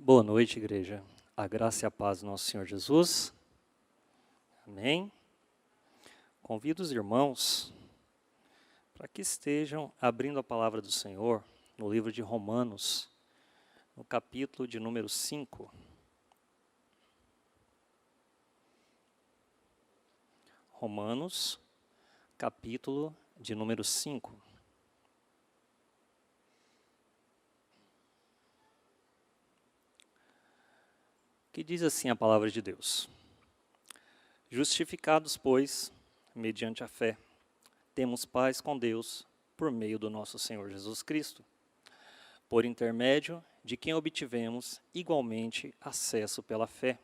Boa noite, igreja. A graça e a paz do nosso Senhor Jesus. Amém. Convido os irmãos para que estejam abrindo a palavra do Senhor no livro de Romanos, no capítulo de número 5. Romanos, capítulo de número 5. Que diz assim a palavra de Deus: Justificados, pois, mediante a fé, temos paz com Deus por meio do nosso Senhor Jesus Cristo, por intermédio de quem obtivemos igualmente acesso pela fé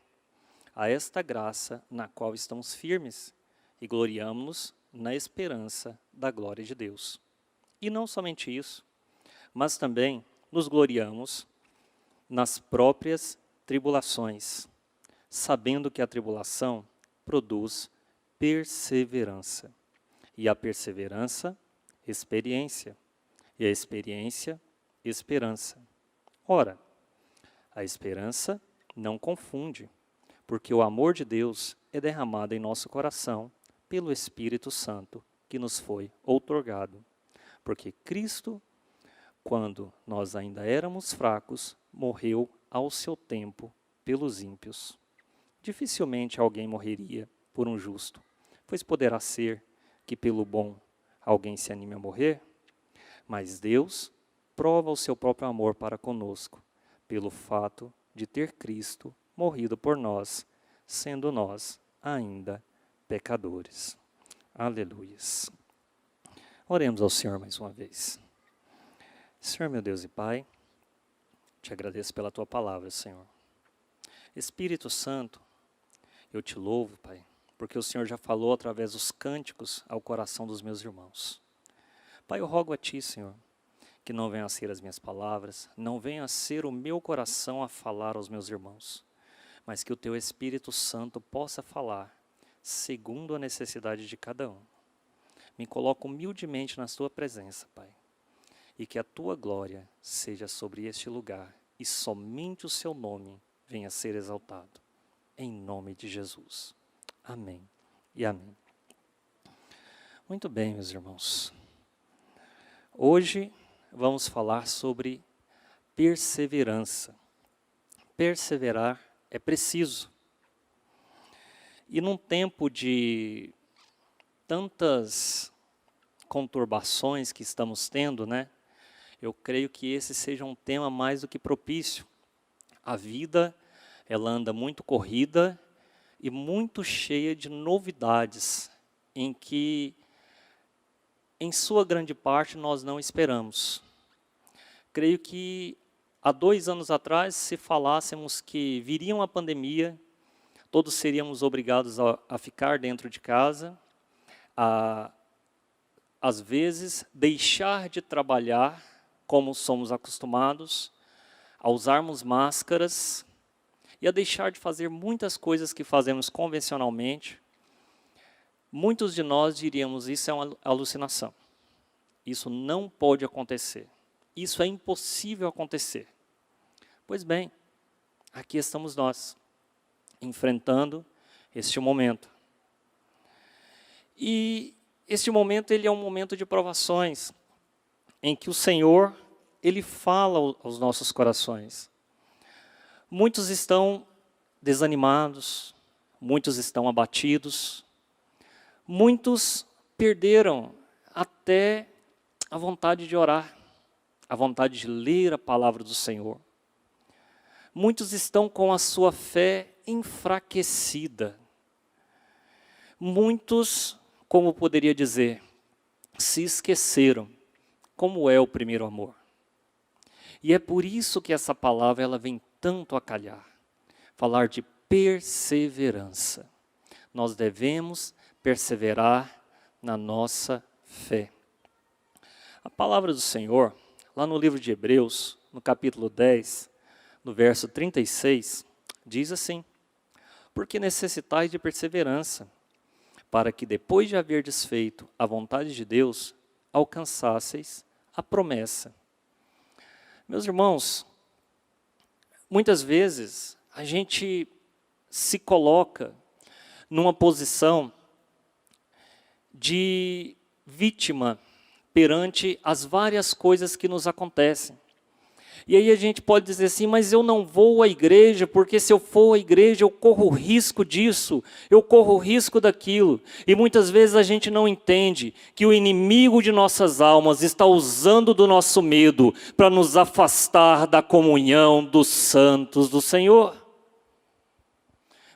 a esta graça na qual estamos firmes e gloriamo-nos na esperança da glória de Deus. E não somente isso, mas também nos gloriamos nas próprias tribulações, sabendo que a tribulação produz perseverança, e a perseverança, experiência, e a experiência, esperança. Ora, a esperança não confunde, porque o amor de Deus é derramado em nosso coração pelo Espírito Santo que nos foi outorgado. Porque Cristo, quando nós ainda éramos fracos, morreu ao seu tempo pelos ímpios. Dificilmente alguém morreria por um justo, pois poderá ser que pelo bom alguém se anime a morrer, mas Deus prova o seu próprio amor para conosco, pelo fato de ter Cristo morrido por nós, sendo nós ainda pecadores. Aleluias. Oremos ao Senhor mais uma vez. Senhor, meu Deus e Pai, te agradeço pela tua palavra, Senhor. Espírito Santo, eu te louvo, Pai, porque o Senhor já falou através dos cânticos ao coração dos meus irmãos. Pai, eu rogo a ti, Senhor, que não venham a ser as minhas palavras, não venha a ser o meu coração a falar aos meus irmãos, mas que o teu Espírito Santo possa falar segundo a necessidade de cada um. Me coloco humildemente na tua presença, Pai, e que a tua glória seja sobre este lugar e somente o seu nome venha a ser exaltado. Em nome de Jesus. Amém e amém. Muito bem, meus irmãos. Hoje vamos falar sobre perseverança. Perseverar é preciso. E num tempo de tantas conturbações que estamos tendo, né? Eu creio que esse seja um tema mais do que propício. A vida, ela anda muito corrida e muito cheia de novidades, em que, em sua grande parte, nós não esperamos. Creio que há 2 anos atrás, se falássemos que viria uma pandemia, todos seríamos obrigados a ficar dentro de casa, às vezes, deixar de trabalhar como somos acostumados, a usarmos máscaras e a deixar de fazer muitas coisas que fazemos convencionalmente. Muitos de nós diríamos, isso é uma alucinação. Isso não pode acontecer. Isso é impossível acontecer. Pois bem, aqui estamos nós, enfrentando este momento. E este momento, ele é um momento de provações, em que o Senhor, Ele fala aos nossos corações. Muitos estão desanimados, muitos estão abatidos, muitos perderam até a vontade de orar, a vontade de ler a palavra do Senhor. Muitos estão com a sua fé enfraquecida. Muitos, como poderia dizer, se esqueceram como é o primeiro amor. E é por isso que essa palavra ela vem tanto a calhar. Falar de perseverança. Nós devemos perseverar na nossa fé. A palavra do Senhor, lá no livro de Hebreus, no capítulo 10, no verso 36, diz assim: Porque necessitais de perseverança, para que depois de haver desfeito a vontade de Deus, alcançasseis a promessa. Meus irmãos, muitas vezes, a gente se coloca numa posição de vítima perante as várias coisas que nos acontecem. E aí a gente pode dizer assim, mas eu não vou à igreja, porque se eu for à igreja eu corro risco disso, eu corro risco daquilo. E muitas vezes a gente não entende que o inimigo de nossas almas está usando do nosso medo para nos afastar da comunhão dos santos do Senhor.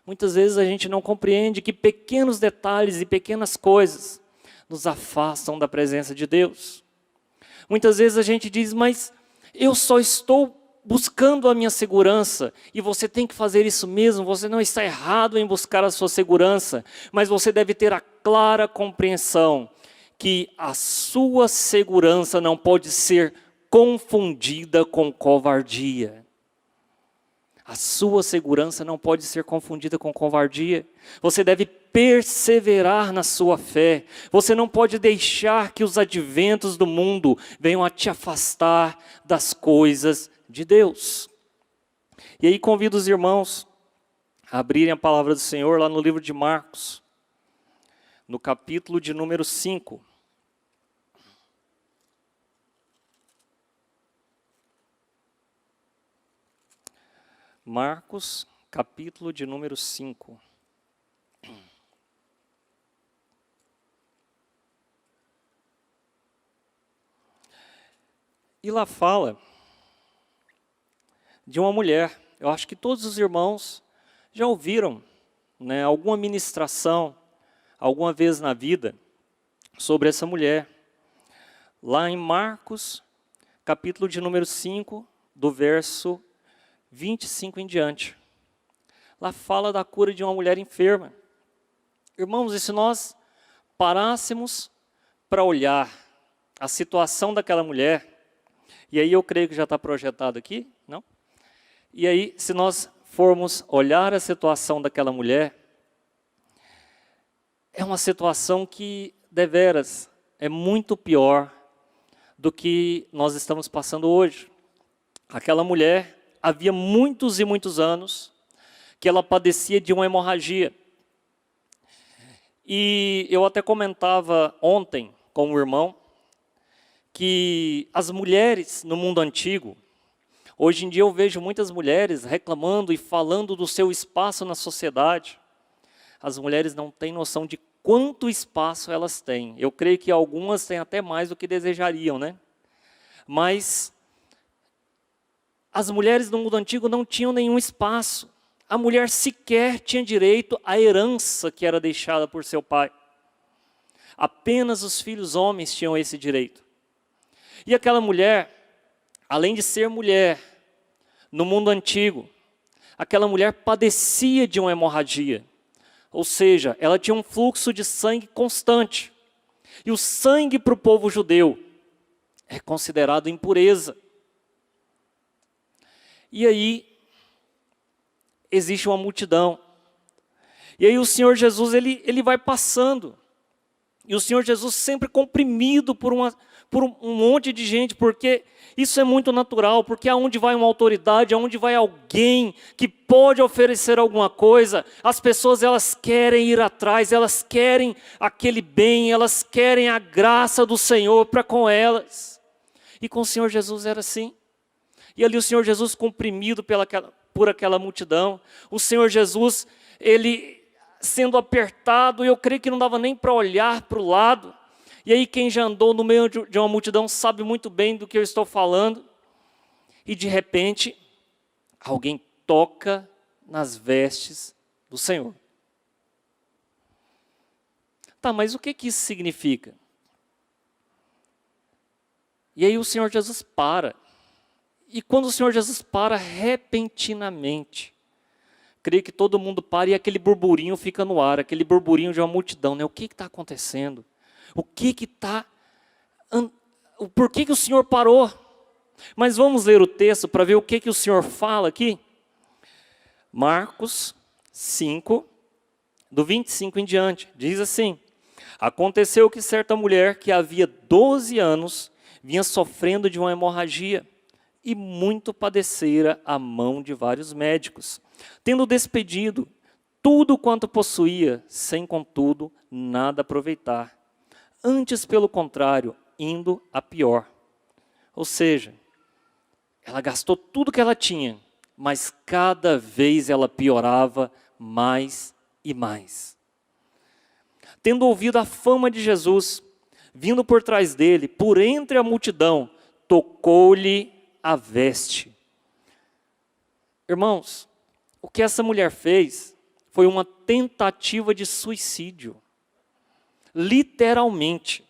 Muitas vezes a gente não compreende que pequenos detalhes e pequenas coisas nos afastam da presença de Deus. Muitas vezes a gente diz, mas eu só estou buscando a minha segurança, e você tem que fazer isso mesmo, você não está errado em buscar a sua segurança, mas você deve ter a clara compreensão que a sua segurança não pode ser confundida com covardia. A sua segurança não pode ser confundida com covardia. Você deve perseverar na sua fé. Você não pode deixar que os adventos do mundo venham a te afastar das coisas de Deus. E aí convido os irmãos a abrirem a palavra do Senhor lá no livro de Marcos, no capítulo de número 5. Marcos, capítulo de número 5. E lá fala de uma mulher. Eu acho que todos os irmãos já ouviram, né, alguma ministração, alguma vez na vida, sobre essa mulher. Lá em Marcos, capítulo de número 5, do verso 25 em diante. Lá fala da cura de uma mulher enferma. Irmãos, e se nós parássemos para olhar a situação daquela mulher, e aí eu creio que já está projetado aqui, não? E aí, se nós formos olhar a situação daquela mulher, é uma situação que, deveras, é muito pior do que nós estamos passando hoje. Aquela mulher, havia muitos e muitos anos que ela padecia de uma hemorragia. E eu até comentava ontem com o irmão que as mulheres no mundo antigo, hoje em dia eu vejo muitas mulheres reclamando e falando do seu espaço na sociedade. As mulheres não têm noção de quanto espaço elas têm. Eu creio que algumas têm até mais do que desejariam, né? Mas as mulheres no mundo antigo não tinham nenhum espaço. A mulher sequer tinha direito à herança que era deixada por seu pai. Apenas os filhos homens tinham esse direito. E aquela mulher, além de ser mulher, no mundo antigo, aquela mulher padecia de uma hemorragia. Ou seja, ela tinha um fluxo de sangue constante. E o sangue para o povo judeu é considerado impureza. E aí, existe uma multidão. E aí o Senhor Jesus, ele vai passando. E o Senhor Jesus sempre comprimido por um monte de gente, porque isso é muito natural, porque aonde vai uma autoridade, aonde vai alguém que pode oferecer alguma coisa, as pessoas elas querem ir atrás, elas querem aquele bem, elas querem a graça do Senhor para com elas. E com o Senhor Jesus era assim. E ali o Senhor Jesus comprimido por aquela multidão, o Senhor Jesus, ele sendo apertado, eu creio que não dava nem para olhar para o lado. E aí quem já andou no meio de uma multidão sabe muito bem do que eu estou falando. E de repente, alguém toca nas vestes do Senhor. Tá, mas o que isso significa? E aí o Senhor Jesus para. E quando o Senhor Jesus para repentinamente, creio que todo mundo para e aquele burburinho fica no ar, aquele burburinho de uma multidão, né? O que está acontecendo? Por que o Senhor parou? Mas vamos ler o texto para ver o que o Senhor fala aqui. Marcos 5, do 25 em diante, diz assim: aconteceu que certa mulher que havia 12 anos vinha sofrendo de uma hemorragia e muito padecera à mão de vários médicos, tendo despedido tudo quanto possuía, sem contudo nada aproveitar. Antes, pelo contrário, indo a pior. Ou seja, ela gastou tudo que ela tinha, mas cada vez ela piorava mais e mais. Tendo ouvido a fama de Jesus, vindo por trás dele, por entre a multidão, tocou-lhe a veste. Irmãos, o que essa mulher fez foi uma tentativa de suicídio. Literalmente.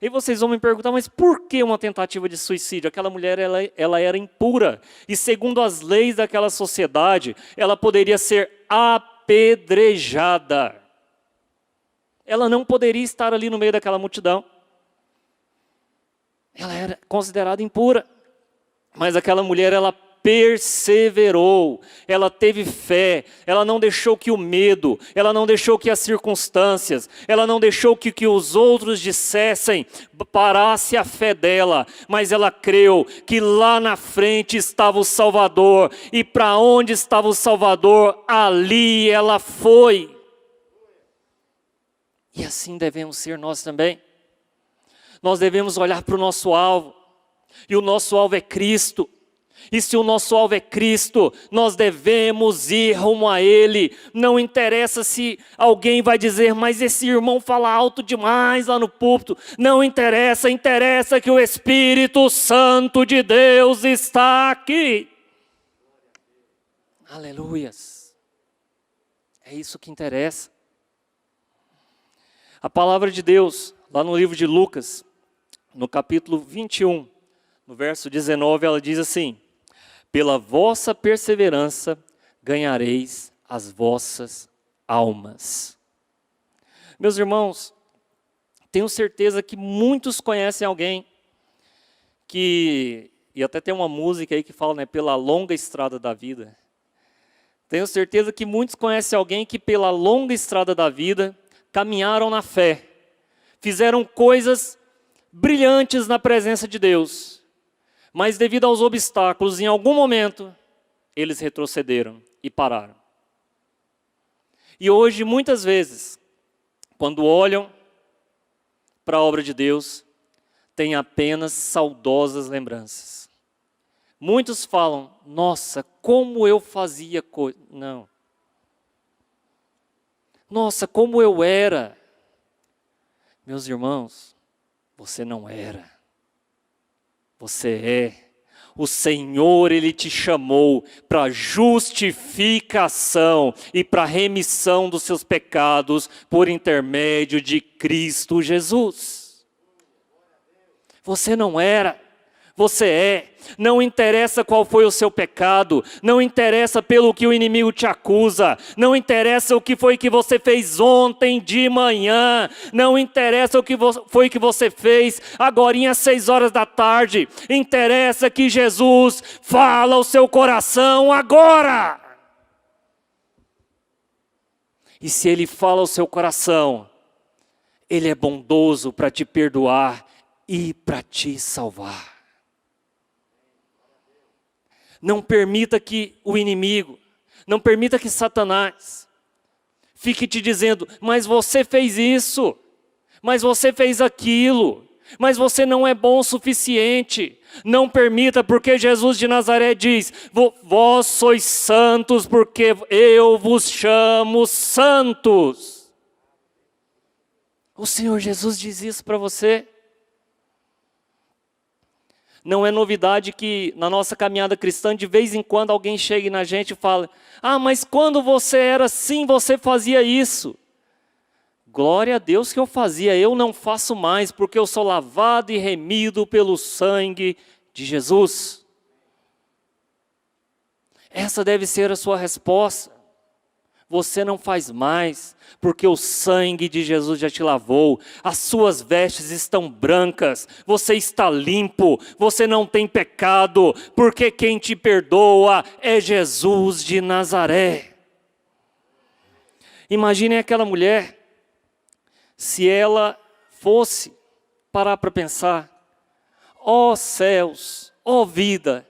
E vocês vão me perguntar, mas por que uma tentativa de suicídio? Aquela mulher, ela era impura. E segundo as leis daquela sociedade, ela poderia ser apedrejada. Ela não poderia estar ali no meio daquela multidão. Ela era considerada impura. Mas aquela mulher, ela perseverou, ela teve fé, ela não deixou que o medo, ela não deixou que as circunstâncias, ela não deixou que os outros dissessem, parasse a fé dela, mas ela creu que lá na frente estava o Salvador, e para onde estava o Salvador, ali ela foi. E assim devemos ser nós também. Nós devemos olhar para o nosso alvo, e o nosso alvo é Cristo. E se o nosso alvo é Cristo, nós devemos ir rumo a Ele. Não interessa se alguém vai dizer, mas esse irmão fala alto demais lá no púlpito. Não interessa, interessa que o Espírito Santo de Deus está aqui. Aleluias. É isso que interessa. A palavra de Deus, lá no livro de Lucas, no capítulo 21, no verso 19, ela diz assim: pela vossa perseverança ganhareis as vossas almas. Meus irmãos, tenho certeza que muitos conhecem alguém que, e até tem uma música aí que fala, né, pela longa estrada da vida. Tenho certeza que muitos conhecem alguém que pela longa estrada da vida caminharam na fé, fizeram coisas brilhantes na presença de Deus, mas devido aos obstáculos, em algum momento, eles retrocederam e pararam. E hoje, muitas vezes, quando olham para a obra de Deus, têm apenas saudosas lembranças. Muitos falam, nossa, como eu fazia coisa. Não. Nossa, como eu era. Meus irmãos, você não era. Você é. O Senhor, Ele te chamou para justificação e para remissão dos seus pecados por intermédio de Cristo Jesus. Você não era. Você é. Não interessa qual foi o seu pecado, não interessa pelo que o inimigo te acusa, não interessa o que foi que você fez ontem de manhã, não interessa o que foi que você fez agorinha às 6 horas da tarde, interessa que Jesus fala ao seu coração agora. E se Ele fala ao seu coração, Ele é bondoso para te perdoar e para te salvar. Não permita que o inimigo, não permita que Satanás fique te dizendo, mas você fez isso, mas você fez aquilo, mas você não é bom o suficiente. Não permita, porque Jesus de Nazaré diz, vós sois santos porque eu vos chamo santos. O Senhor Jesus diz isso para você. Não é novidade que na nossa caminhada cristã, de vez em quando alguém chegue na gente e fale, mas quando você era assim, você fazia isso. Glória a Deus que eu fazia, eu não faço mais, porque eu sou lavado e remido pelo sangue de Jesus. Essa deve ser a sua resposta. Você não faz mais, porque o sangue de Jesus já te lavou, as suas vestes estão brancas, você está limpo, você não tem pecado, porque quem te perdoa é Jesus de Nazaré. Imaginem aquela mulher, se ela fosse parar para pensar, ó céus, Ó vida,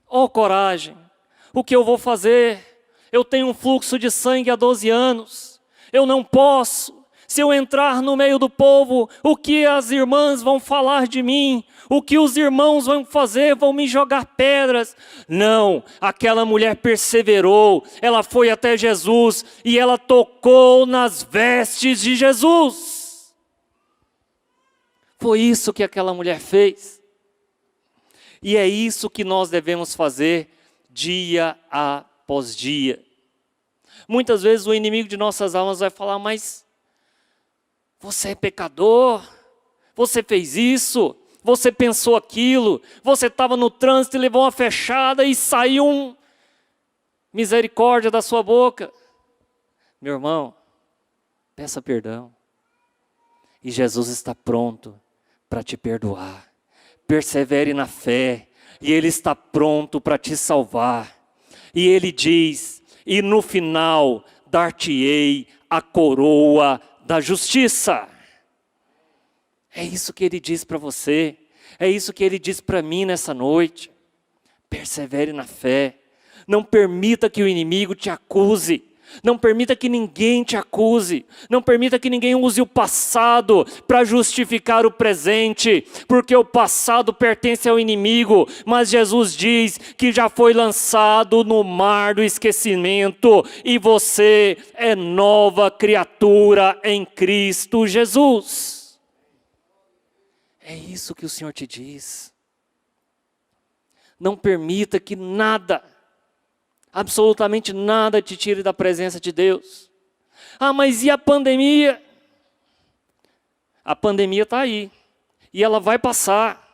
ó coragem, o que eu vou fazer? Eu tenho um fluxo de sangue há 12 anos, eu não posso. Se eu entrar no meio do povo, o que as irmãs vão falar de mim? O que os irmãos vão fazer? Vão me jogar pedras? Não, aquela mulher perseverou, ela foi até Jesus e ela tocou nas vestes de Jesus. Foi isso que aquela mulher fez. E é isso que nós devemos fazer dia após dia. Muitas vezes o inimigo de nossas almas vai falar, mas você é pecador, você fez isso, você pensou aquilo, você estava no trânsito e levou uma fechada e saiu misericórdia da sua boca. Meu irmão, peça perdão. E Jesus está pronto para te perdoar. Persevere na fé, e Ele está pronto para te salvar. E Ele diz, e no final dar-te-ei a coroa da justiça. É isso que Ele diz para você, é isso que Ele diz para mim nessa noite. Persevere na fé, não permita que o inimigo te acuse, não permita que ninguém te acuse, não permita que ninguém use o passado para justificar o presente, porque o passado pertence ao inimigo, mas Jesus diz que já foi lançado no mar do esquecimento, e você é nova criatura em Cristo Jesus. É isso que o Senhor te diz. Não permita que nada, absolutamente nada te tire da presença de Deus. Ah, mas e a pandemia? A pandemia está aí, e ela vai passar.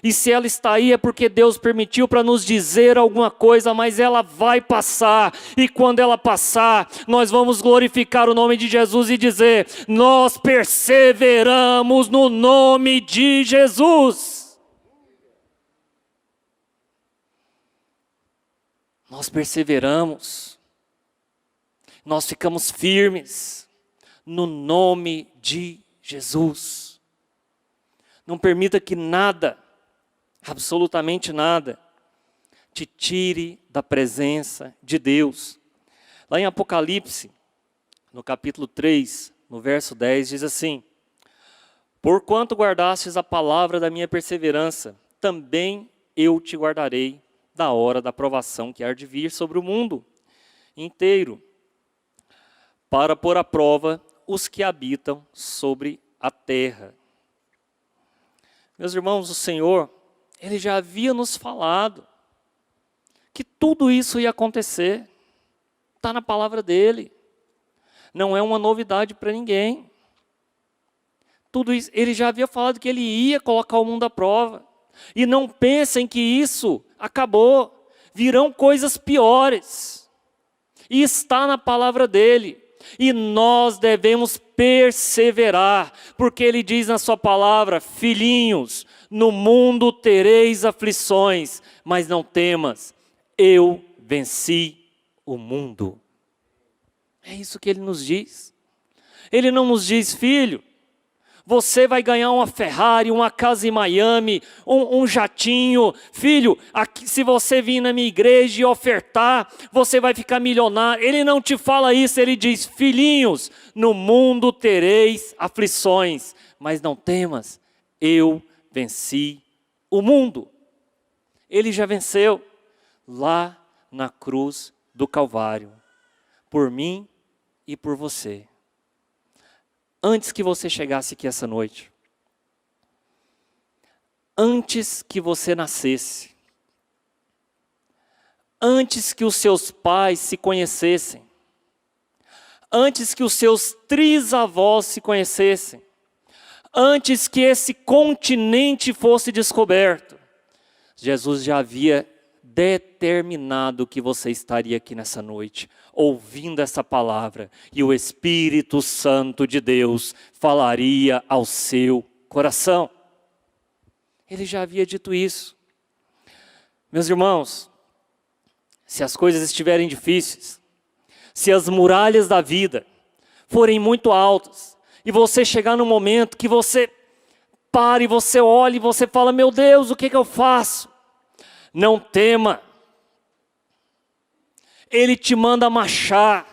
E se ela está aí é porque Deus permitiu para nos dizer alguma coisa, mas ela vai passar. E quando ela passar, nós vamos glorificar o nome de Jesus e dizer, nós perseveramos no nome de Jesus. Nós perseveramos, nós ficamos firmes no nome de Jesus. Não permita que nada, absolutamente nada, te tire da presença de Deus. Lá em Apocalipse, no capítulo 3, no verso 10, diz assim, porquanto guardastes a palavra da minha perseverança, também eu te guardarei da hora da provação que há de vir sobre o mundo inteiro, para pôr à prova os que habitam sobre a terra. Meus irmãos, o Senhor, Ele já havia nos falado que tudo isso ia acontecer, está na palavra dEle, não é uma novidade para ninguém. Tudo isso, Ele já havia falado que Ele ia colocar o mundo à prova, e não pensem que isso acabou, virão coisas piores, e está na palavra dEle, e nós devemos perseverar, porque Ele diz na sua palavra, filhinhos, no mundo tereis aflições, mas não temas, eu venci o mundo. É isso que Ele nos diz. Ele não nos diz, filho, você vai ganhar uma Ferrari, uma casa em Miami, um jatinho. Filho, aqui, se você vir na minha igreja e ofertar, você vai ficar milionário. Ele não te fala isso, ele diz, filhinhos, no mundo tereis aflições, mas não temas, eu venci o mundo. Ele já venceu lá na cruz do Calvário, por mim e por você. Antes que você chegasse aqui essa noite, antes que você nascesse, antes que os seus pais se conhecessem, antes que os seus trisavós se conhecessem, antes que esse continente fosse descoberto, Jesus já havia determinado que você estaria aqui nessa noite, ouvindo essa palavra, e o Espírito Santo de Deus falaria ao seu coração. Ele já havia dito isso. Meus irmãos, se as coisas estiverem difíceis, se as muralhas da vida forem muito altas, e você chegar num momento que você para e você olha e você fala, meu Deus, o que eu faço? Não tema. Ele te manda marchar.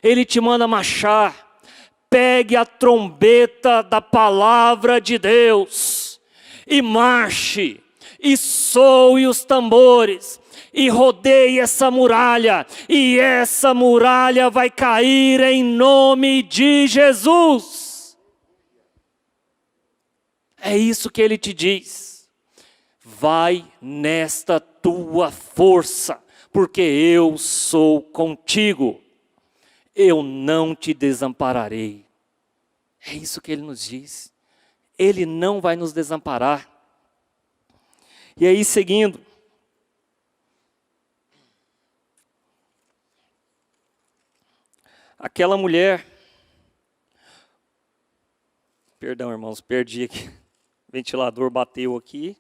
Ele te manda marchar. Pegue a trombeta da palavra de Deus e marche, e soe os tambores, e rodeie essa muralha, e essa muralha vai cair em nome de Jesus. É isso que ele te diz. Vai nesta tua força, porque eu sou contigo. Eu não te desampararei. É isso que ele nos diz. Ele não vai nos desamparar. E aí, seguindo. Aquela mulher. Perdão, irmãos, perdi aqui. O ventilador bateu aqui.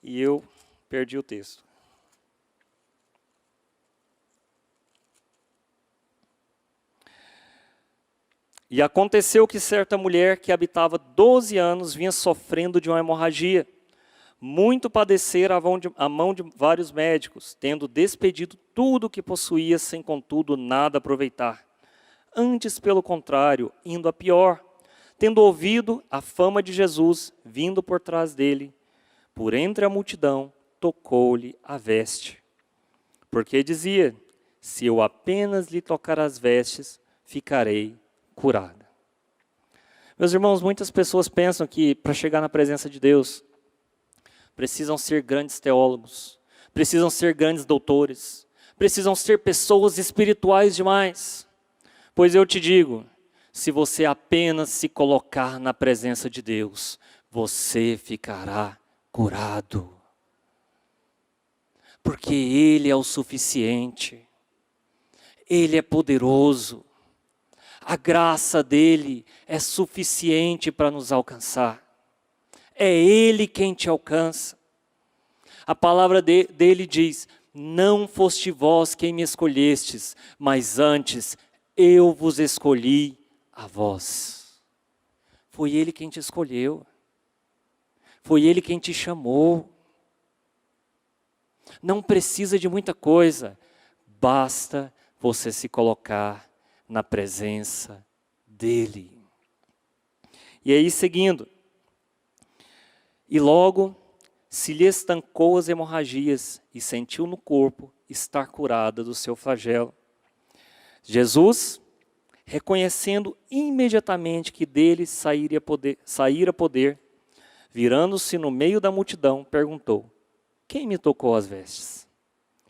E eu perdi o texto. E aconteceu que certa mulher que habitava 12 anos vinha sofrendo de uma hemorragia. Muito padecera a mão de vários médicos, tendo despedido tudo o que possuía, sem contudo nada aproveitar. Antes, pelo contrário, indo a pior, tendo ouvido a fama de Jesus, vindo por trás dele, por entre a multidão, tocou-lhe a veste. Porque dizia, se eu apenas lhe tocar as vestes, ficarei curada. Meus irmãos, muitas pessoas pensam que para chegar na presença de Deus, precisam ser grandes teólogos, precisam ser grandes doutores, precisam ser pessoas espirituais demais. Pois eu te digo, se você apenas se colocar na presença de Deus, você ficará curado. Porque Ele é o suficiente, Ele é poderoso. A graça dele é suficiente para nos alcançar. É Ele quem te alcança. A palavra dele diz, não foste vós quem me escolhestes, mas antes eu vos escolhi a vós. Foi Ele quem te escolheu. Foi Ele quem te chamou. Não precisa de muita coisa, basta você se colocar na presença dele. E aí, seguindo. E logo se lhe estancou as hemorragias e sentiu no corpo estar curada do seu flagelo. Jesus, reconhecendo imediatamente que dele saíra poder, virando-se no meio da multidão, perguntou, quem me tocou as vestes?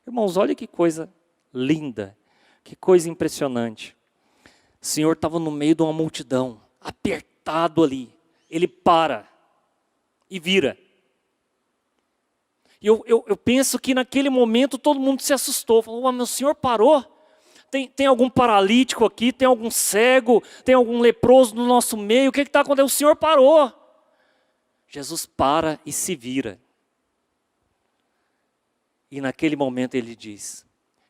Irmãos, olha que coisa linda, que coisa impressionante. O Senhor estava no meio de uma multidão, apertado ali. Ele para e vira. E eu penso que naquele momento todo mundo se assustou. Falou, meu Senhor parou? Tem algum paralítico aqui? Tem algum cego? Tem algum leproso no nosso meio? O que está acontecendo? O Senhor parou. Jesus para e se vira. E naquele momento ele diz,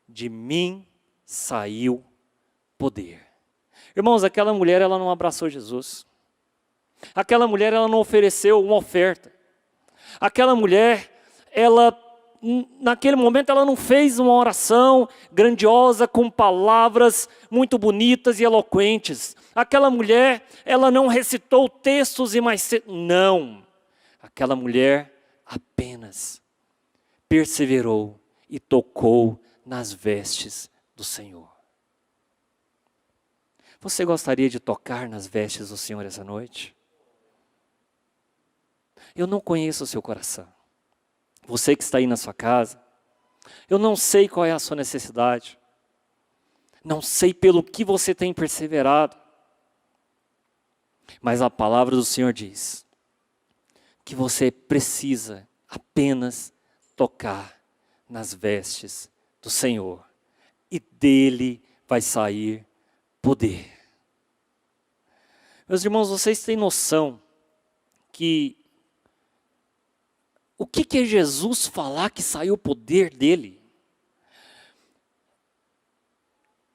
de mim saiu poder. Irmãos, aquela mulher, ela não abraçou Jesus. Aquela mulher, ela não ofereceu uma oferta. Aquela mulher, naquele momento, ela não fez uma oração grandiosa com palavras muito bonitas e eloquentes. Aquela mulher, ela não recitou textos e mais... Não. Aquela mulher apenas perseverou e tocou nas vestes do Senhor. Você gostaria de tocar nas vestes do Senhor essa noite? Eu não conheço o seu coração. Você que está aí na sua casa, eu não sei qual é a sua necessidade. Não sei pelo que você tem perseverado. Mas a palavra do Senhor diz que você precisa apenas tocar nas vestes do Senhor. E dele vai sair poder. Meus irmãos, vocês têm noção que o que é Jesus falar que saiu o poder dele?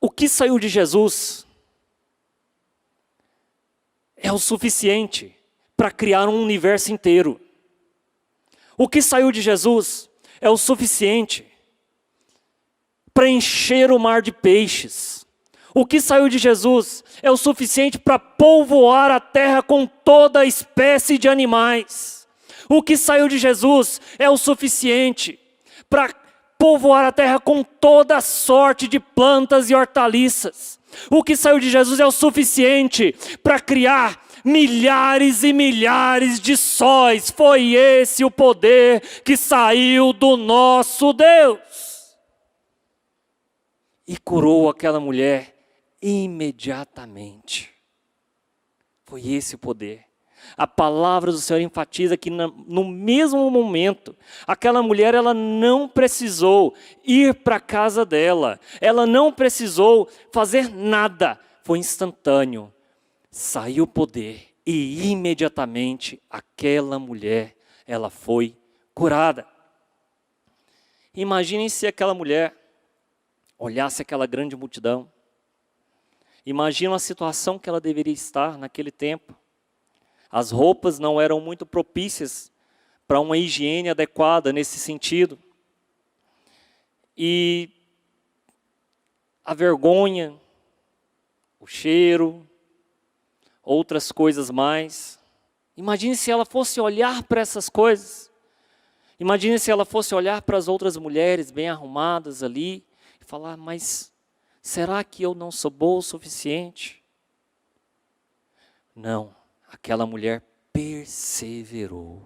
O que saiu de Jesus é o suficiente para criar um universo inteiro. O que saiu de Jesus é o suficiente para encher o mar de peixes. O que saiu de Jesus é o suficiente para povoar a terra com toda espécie de animais. O que saiu de Jesus é o suficiente para povoar a terra com toda sorte de plantas e hortaliças. O que saiu de Jesus é o suficiente para criar milhares e milhares de sóis. Foi esse o poder que saiu do nosso Deus. E curou aquela mulher imediatamente. Foi esse o poder. A palavra do Senhor enfatiza que no mesmo momento, aquela mulher ela não precisou ir para a casa dela. Ela não precisou fazer nada. Foi instantâneo. Saiu o poder e imediatamente aquela mulher ela foi curada. Imaginem se aquela mulher olhasse aquela grande multidão. Imagina a situação que ela deveria estar naquele tempo. As roupas não eram muito propícias para uma higiene adequada nesse sentido. E a vergonha, o cheiro, outras coisas mais. Imagine se ela fosse olhar para essas coisas. Imagine se ela fosse olhar para as outras mulheres bem arrumadas ali e falar, mas será que eu não sou boa o suficiente? Não. Aquela mulher perseverou.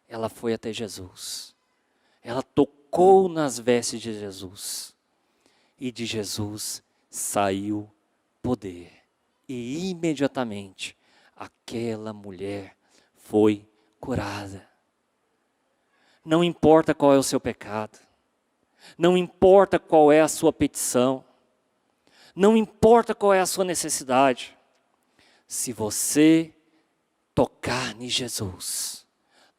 Ela foi até Jesus. Ela tocou nas vestes de Jesus. E de Jesus saiu poder. E imediatamente aquela mulher foi curada. Não importa qual é o seu pecado. Não importa qual é a sua petição. Não importa qual é a sua necessidade. Se você tocar em Jesus,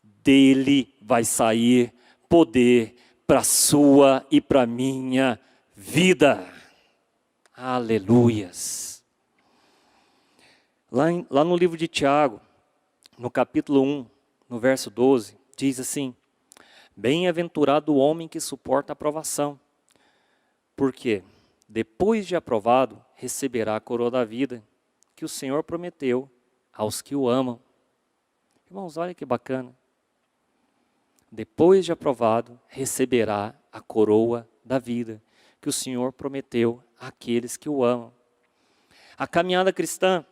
dele vai sair poder para a sua e para a minha vida. Aleluias. Lá no livro de Tiago, no capítulo 1, no verso 12, diz assim: bem-aventurado o homem que suporta a provação, porque depois de aprovado, receberá a coroa da vida, que o Senhor prometeu aos que o amam. Irmãos, olha que bacana. Depois de aprovado, receberá a coroa da vida, que o Senhor prometeu àqueles que o amam. A caminhada cristã,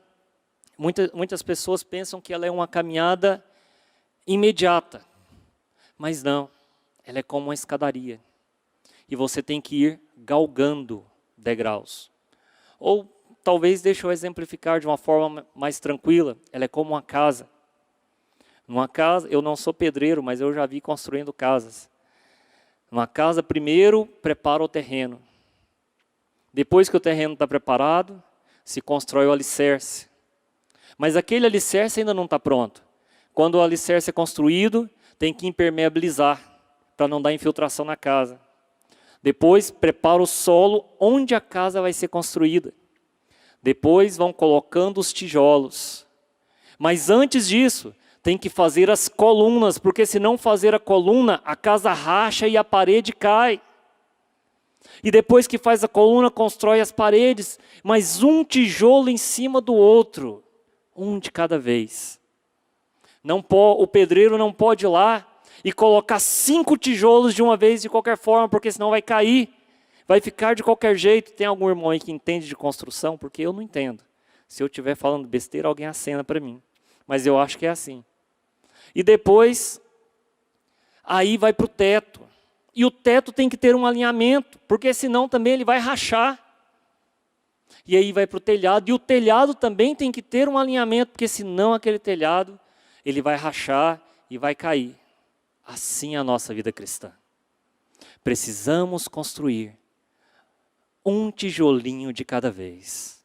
muitas pessoas pensam que ela é uma caminhada imediata, mas não, ela é como uma escadaria. E você tem que ir galgando degraus. Ou talvez, deixa eu exemplificar de uma forma mais tranquila, ela é como uma casa. Numa casa, eu não sou pedreiro, mas eu já vi construindo casas. Numa casa, primeiro prepara o terreno. Depois que o terreno está preparado, se constrói o alicerce. Mas aquele alicerce ainda não está pronto. Quando o alicerce é construído, tem que impermeabilizar, para não dar infiltração na casa. Depois, prepara o solo onde a casa vai ser construída. Depois vão colocando os tijolos. Mas antes disso, tem que fazer as colunas, porque se não fazer a coluna, a casa racha e a parede cai. E depois que faz a coluna, constrói as paredes, mas um tijolo em cima do outro, um de cada vez. O pedreiro não pode ir lá e colocar 5 tijolos de uma vez de qualquer forma, porque senão vai cair. Vai ficar de qualquer jeito. Tem algum irmão aí que entende de construção? Porque eu não entendo. Se eu estiver falando besteira, alguém acena para mim. Mas eu acho que é assim. E depois, aí vai para o teto. E o teto tem que ter um alinhamento, porque senão também ele vai rachar. E aí vai para o telhado. E o telhado também tem que ter um alinhamento, porque senão aquele telhado, ele vai rachar e vai cair. Assim é a nossa vida cristã. Precisamos construir um tijolinho de cada vez,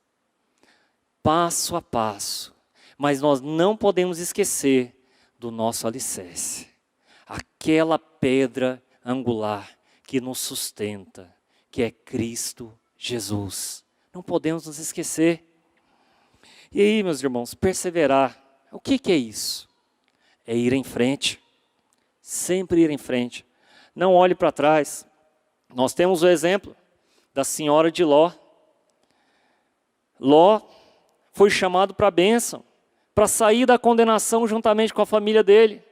passo a passo, mas nós não podemos esquecer do nosso alicerce, aquela pedra angular que nos sustenta, que é Cristo Jesus. Não podemos nos esquecer. E aí, meus irmãos, perseverar, o que é isso? É ir em frente, Sempre ir em frente. Não olhe para trás. Nós temos o exemplo da senhora de Ló. Ló foi chamado para a bênção, para sair da condenação juntamente com a família dele.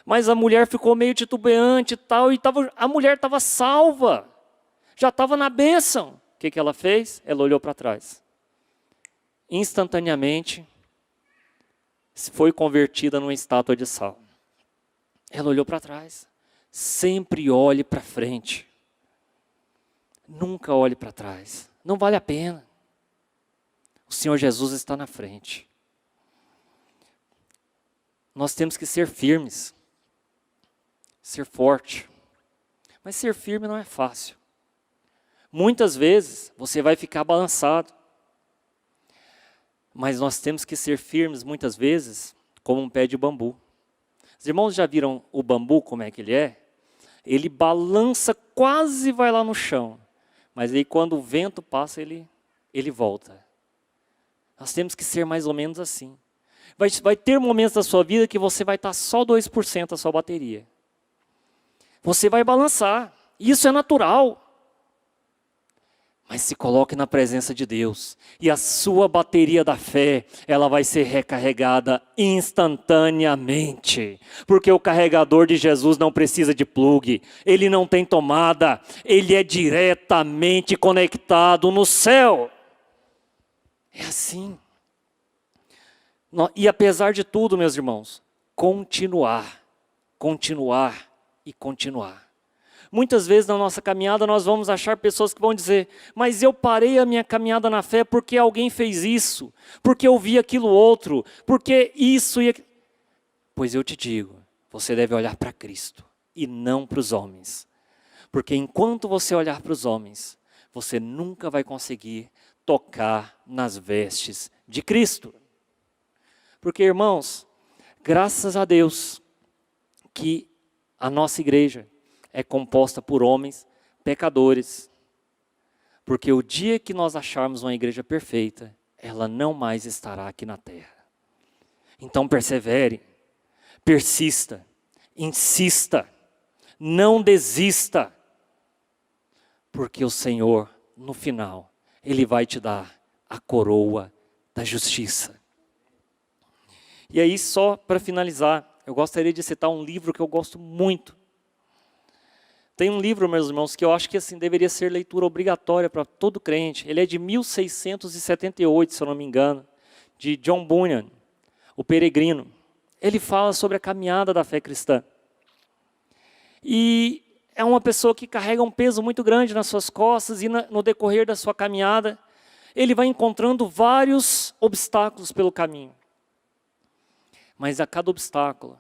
Mas a mulher ficou meio titubeante e tal, e a mulher estava salva, já estava na bênção. O que ela fez? Ela olhou para trás. Instantaneamente, foi convertida numa estátua de sal. Ela olhou para trás. Sempre olhe para frente. Nunca olhe para trás. Não vale a pena. O Senhor Jesus está na frente. Nós temos que ser firmes. Ser forte. Mas ser firme não é fácil. Muitas vezes você vai ficar balançado. Mas nós temos que ser firmes muitas vezes como um pé de bambu. Os irmãos já viram o bambu, como é que ele é? Ele balança, quase vai lá no chão. Mas aí quando o vento passa, ele volta. Nós temos que ser mais ou menos assim. Vai ter momentos da sua vida que você vai estar só 2% da sua bateria. Você vai balançar. Isso é natural. Mas se coloque na presença de Deus. E a sua bateria da fé, ela vai ser recarregada instantaneamente. Porque o carregador de Jesus não precisa de plug. Ele não tem tomada. Ele é diretamente conectado no céu. É assim. E apesar de tudo, meus irmãos, continuar e continuar. Muitas vezes na nossa caminhada nós vamos achar pessoas que vão dizer: mas eu parei a minha caminhada na fé porque alguém fez isso, porque eu vi aquilo outro, porque isso e aquilo. Pois eu te digo, você deve olhar para Cristo e não para os homens. Porque enquanto você olhar para os homens, você nunca vai conseguir tocar nas vestes de Cristo. Porque, irmãos, graças a Deus que a nossa igreja é composta por homens pecadores. Porque o dia que nós acharmos uma igreja perfeita, ela não mais estará aqui na terra. Então persevere, persista, insista, não desista. Porque o Senhor, no final, Ele vai te dar a coroa da justiça. E aí, só para finalizar, eu gostaria de citar um livro que eu gosto muito. Tem um livro, meus irmãos, que eu acho que assim, deveria ser leitura obrigatória para todo crente. Ele é de 1678, se eu não me engano, de John Bunyan, o Peregrino. Ele fala sobre a caminhada da fé cristã. E é uma pessoa que carrega um peso muito grande nas suas costas e no decorrer da sua caminhada, ele vai encontrando vários obstáculos pelo caminho. Mas a cada obstáculo,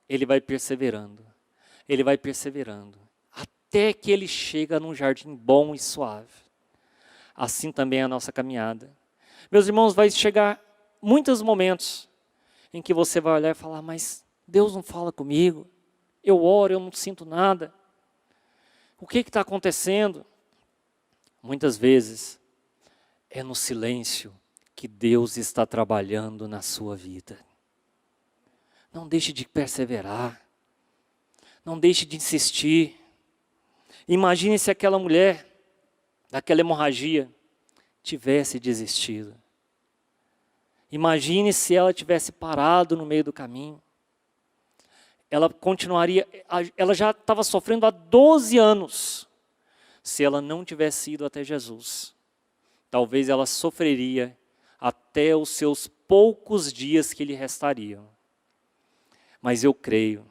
ele vai perseverando. Ele vai perseverando. Até que ele chega num jardim bom e suave. Assim também é a nossa caminhada. Meus irmãos, vai chegar muitos momentos em que você vai olhar e falar: mas Deus não fala comigo. Eu oro, eu não sinto nada. O que está acontecendo? Muitas vezes é no silêncio que Deus está trabalhando na sua vida. Não deixe de perseverar. Não deixe de insistir. Imagine se aquela mulher, daquela hemorragia, tivesse desistido. Imagine se ela tivesse parado no meio do caminho. Ela continuaria, ela já estava sofrendo há 12 anos. Se ela não tivesse ido até Jesus, talvez ela sofreria até os seus poucos dias que lhe restariam. Mas eu creio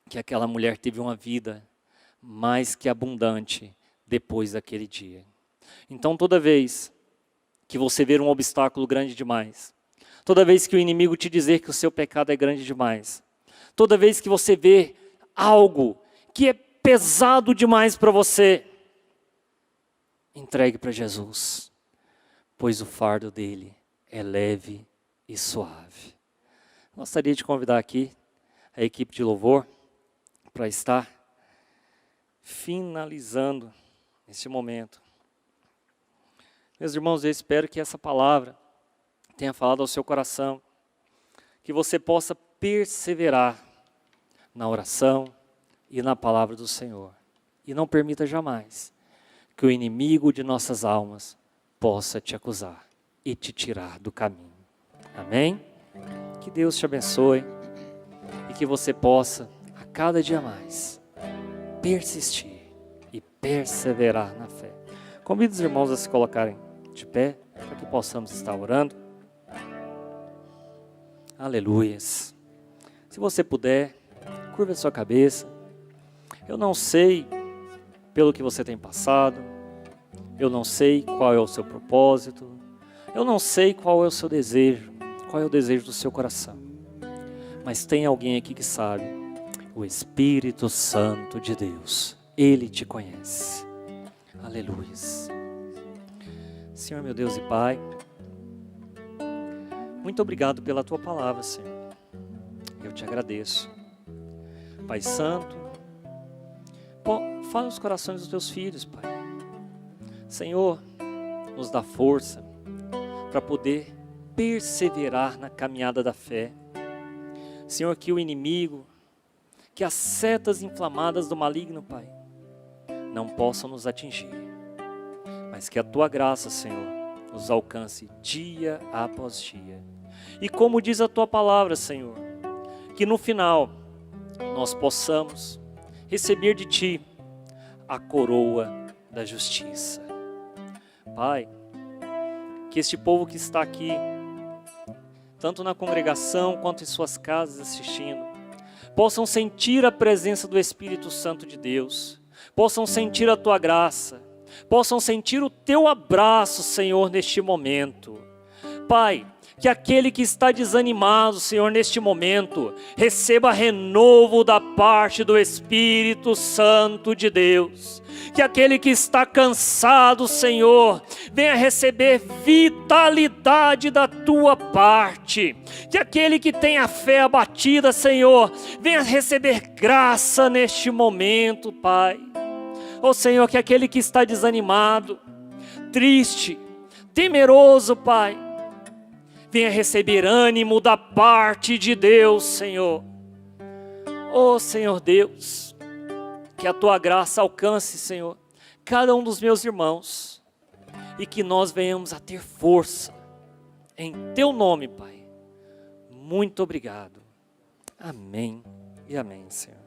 que aquela mulher teve uma vida mais que abundante depois daquele dia. Então toda vez que você ver um obstáculo grande demais, toda vez que o inimigo te dizer que o seu pecado é grande demais, toda vez que você vê algo que é pesado demais para você, entregue para Jesus, pois o fardo dele é leve e suave. Gostaria de convidar aqui a equipe de louvor para estar finalizando esse momento. Meus irmãos, eu espero que essa palavra tenha falado ao seu coração, que você possa perseverar na oração, e na palavra do Senhor. E não permita jamais que o inimigo de nossas almas possa te acusar e te tirar do caminho. Amém? Que Deus te abençoe e que você possa, a cada dia mais, persistir e perseverar na fé. Convido os irmãos a se colocarem de pé para que possamos estar orando. Aleluias. Se você puder, curva a sua cabeça. Eu não sei pelo que você tem passado, eu não sei qual é o seu propósito, eu não sei qual é o seu desejo, qual é o desejo do seu coração. Mas tem alguém aqui que sabe, o Espírito Santo de Deus, Ele te conhece. Aleluia. Senhor meu Deus e Pai, muito obrigado pela Tua palavra, Senhor. Eu te agradeço. Pai Santo, fala nos corações dos Teus filhos, Pai. Senhor, nos dá força para poder perseverar na caminhada da fé. Senhor, que o inimigo, que as setas inflamadas do maligno, Pai, não possam nos atingir, mas que a Tua graça, Senhor, nos alcance dia após dia. E como diz a Tua palavra, Senhor, que no final nós possamos receber de Ti a coroa da justiça. Pai, que este povo que está aqui, tanto na congregação quanto em suas casas assistindo, possam sentir a presença do Espírito Santo de Deus, possam sentir a Tua graça, possam sentir o Teu abraço, Senhor, neste momento. Pai, que aquele que está desanimado, Senhor, neste momento, receba renovo da parte do Espírito Santo de Deus. Que aquele que está cansado, Senhor, venha receber vitalidade da Tua parte. Que aquele que tem a fé abatida, Senhor, venha receber graça neste momento, Pai. Ó Senhor, que aquele que está desanimado, triste, temeroso, Pai, venha receber ânimo da parte de Deus, Senhor. Ó Senhor Deus, que a Tua graça alcance, Senhor, cada um dos meus irmãos, e que nós venhamos a ter força, em Teu nome, Pai. Muito obrigado. Amém e amém, Senhor.